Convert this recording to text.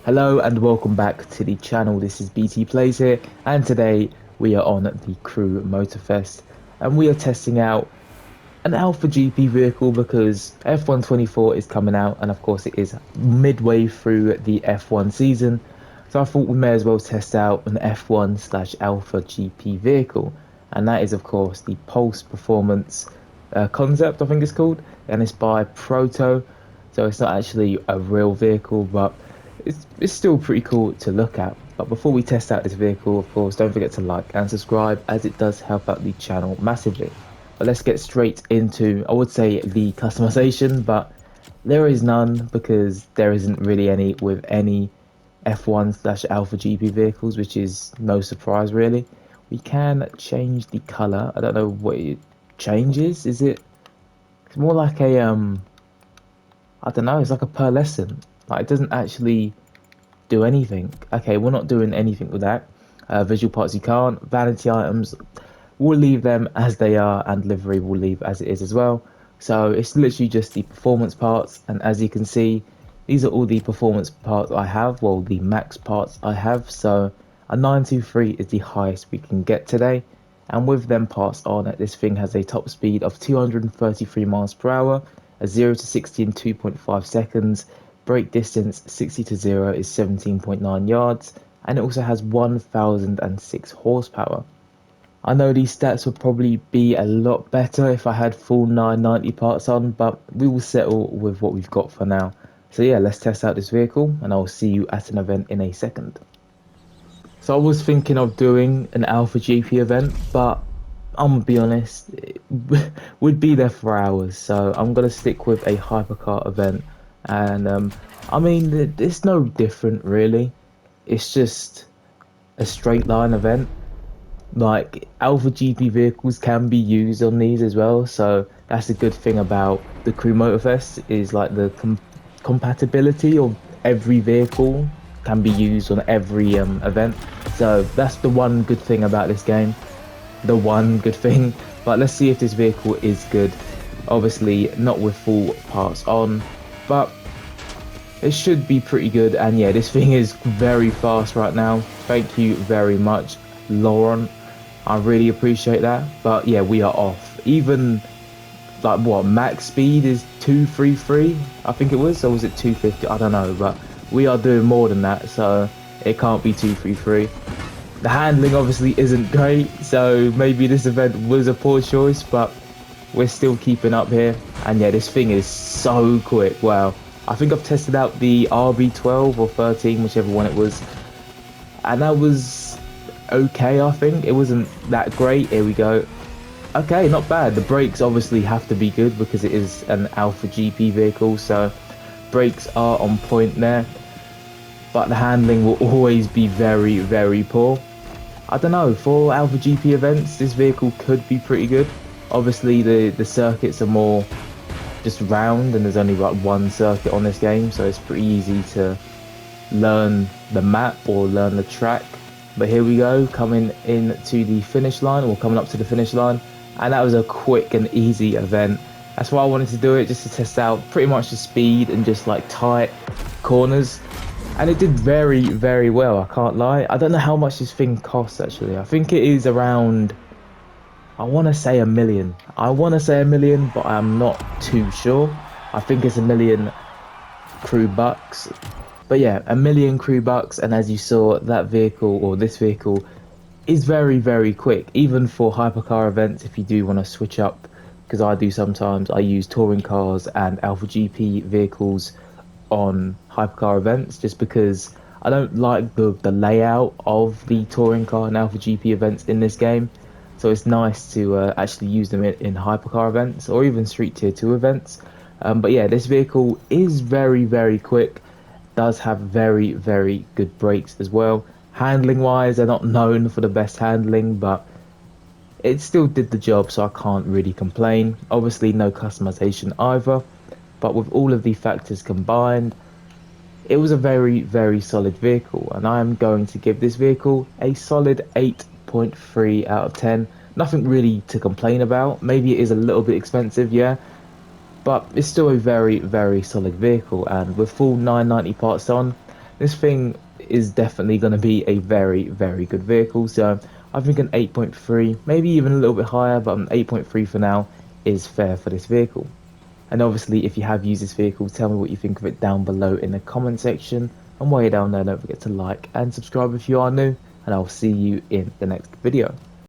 Hello and welcome back to the channel. This is BT Plays here, and today we are on the Crew Motorfest and we are testing out an Alpha GP vehicle because F124 is coming out, and of course it is midway through the F1 season. So I thought we may as well test out an F1/Alpha GP vehicle, and that is of course the Pulse Performance concept, I think it's called, and it's by Proto. So it's not actually a real vehicle, but it's still pretty cool to look at. But before we test out this vehicle, of course, don't forget to like and subscribe, as it does help out the channel massively. But let's get straight into, I would say, the customization, but there is none because there isn't really any with any F1/Alpha GP vehicles, which is no surprise really. We can change the color. I don't know what it changes. It's more like a I don't know, it's like a pearlescent. Like, it doesn't actually do anything. Okay, we're not doing anything with that. Visual parts you can't. Vanity items, we'll leave them as they are, and livery will leave as it is as well. So it's literally just the performance parts, and as you can see, these are all the performance parts I have, well, the max parts I have. So a 923 is the highest we can get today, and with them parts on it, this thing has a top speed of 233 miles per hour, a 0 to 60 in 2.5 seconds, brake distance 60 to 0 is 17.9 yards, and it also has 1006 horsepower. I know these stats would probably be a lot better if I had full 990 parts on, but we will settle with what we've got for now. So yeah, let's test out this vehicle, and I'll see you at an event in a second. So I was thinking of doing an Alpha GP event, but I'm gonna be honest, we'd be there for hours, so I'm gonna stick with a hypercar event. And I mean, it's no different really. It's just a straight line event. Like, Alpha GP vehicles can be used on these as well, so that's a good thing about the Crew Motorfest, is like the compatibility of every vehicle can be used on every event. So that's the one good thing about this game, the one good thing. But let's see if this vehicle is good. Obviously not with full parts on, but it should be pretty good. And yeah, this thing is very fast right now. Thank you very much, Lauren, I really appreciate that. But yeah, we are off. Even like, what, max speed is 233, I think it was, or was it 250? I don't know, but we are doing more than that, so it can't be 233. The handling obviously isn't great, so maybe this event was a poor choice, but we're still keeping up here. And yeah, this thing is so quick. Wow. I think I've tested out the RB12 or 13, whichever one it was, and that was okay. I think it wasn't that great. Here we go. Okay, not bad. The brakes obviously have to be good because it is an Alpha GP vehicle, so brakes are on point there. But the handling will always be very, very poor. I don't know, for Alpha GP events, this vehicle could be pretty good. Obviously, the circuits are more just round, and there's only like one circuit on this game, so it's pretty easy to learn the map or learn the track. But here we go, coming into the finish line, or coming up to the finish line. And that was a quick and easy event. That's why I wanted to do it, just to test out pretty much the speed and just like tight corners. And it did very, very well, I can't lie. I don't know how much this thing costs actually. I think it is around, I want to say $1 million. I want to say $1 million, but I'm not too sure. I think it's $1 million crew bucks. But yeah, $1 million crew bucks. And as you saw, that vehicle, or this vehicle, is very, very quick, even for hypercar events. If you do want to switch up, because I do sometimes, I use touring cars and Alpha GP vehicles on hypercar events, just because I don't like the layout of the touring car and Alpha GP events in this game. So it's nice to actually use them in hypercar events or even Street Tier 2 events. But yeah, this vehicle is very, very quick, does have very, very good brakes as well. Handling wise, they're not known for the best handling, but it still did the job, so I can't really complain. Obviously no customization either, but with all of the factors combined, it was a very, very solid vehicle, and I am going to give this vehicle a solid 8.3 out of 10. Nothing really to complain about. Maybe it is a little bit expensive, yeah, but it's still a very, very solid vehicle. And with full 990 parts on, This thing is definitely going to be a very good vehicle. So I think an 8.3, maybe even a little bit higher, but an 8.3 for now is fair for this vehicle. And obviously, if you have used this vehicle, tell me what you think of it down below in the comment section. And while you're down there, don't forget to like and subscribe if you are new, and I'll see you in the next video.